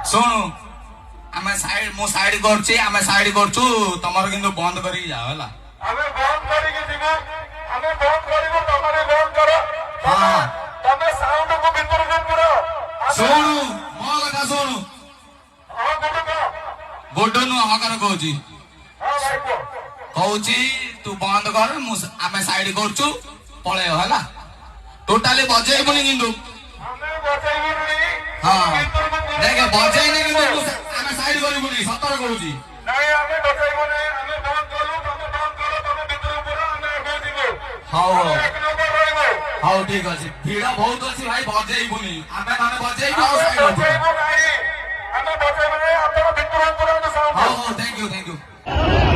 ଶୁଣୁ ଆମେ ସାଇଡ ମୁଁ ସାଇଡ କରୁଛି ଆମେ ସାଇଡ କରୁଛୁ ତମର କିନ୍ତୁ ବନ୍ଦ କରିକି ଯାଅ ହେଲା ଆମେ ବନ୍ଦ କରିକି ଯିବୁ ଆମେ ବନ୍ଦ କରିବୁ ତମେ ବନ୍ଦ କର ହଁ ତମେ ସାଉଣ୍ଡକୁ ଭିତରକୁ ପୁର ଶୁଣୁ ମୋ କଥା ଶୁଣୁ ହଁ ଗୋଡ ନୁହଁ ହକାର କହୁଛି ଭାଇ କୁହ କହୁଛି ତୁ ବନ୍ଦ କର ଆମେ ସାଇଡ କରୁଛୁ ପଳେଇବ ହେଲା ଟୋଟାଲି ବଜେଇବୁନି କିନ୍ତୁ ଆମେ ବଜେଇବୁନି ହଁ ଦେଖ ବଜେଇନି କିନ୍ତୁ ଆମେ ସାଇଡ କରିବୁନି ସତର କହୁଛି ନାଇଁ ଆମେ ବଜେଇବୁନି ଆମେ ବନ୍ଦ କଲୁ ତମେ ବନ୍ଦ କର ତମେ ଭିତରକୁ ପୁର ଆମେ ଆଗକୁ ଯିବୁ ହଉ ହଉ ଏକ ନମ୍ବର ରହିବ ହଉ ଠିକ ଅଛି ଭିଡ ବହୁତ ଅଛି ଭାଇ ବଜେଇବୁନି ଆମେ ମାନେ ବଜେଇବୁ ଆଉ ଆମେ ସାଇଡ ହବୁ ବଜେଇବୁ ନାହିଁ ଆମେ ବଜେଇବୁନି ଆପଣ ଭିତରକୁ ପୁରନ୍ତୁ ସାଉଣ୍ଡ ହଉ ହଉ ଥ୍ୟାଙ୍କ ୟୁ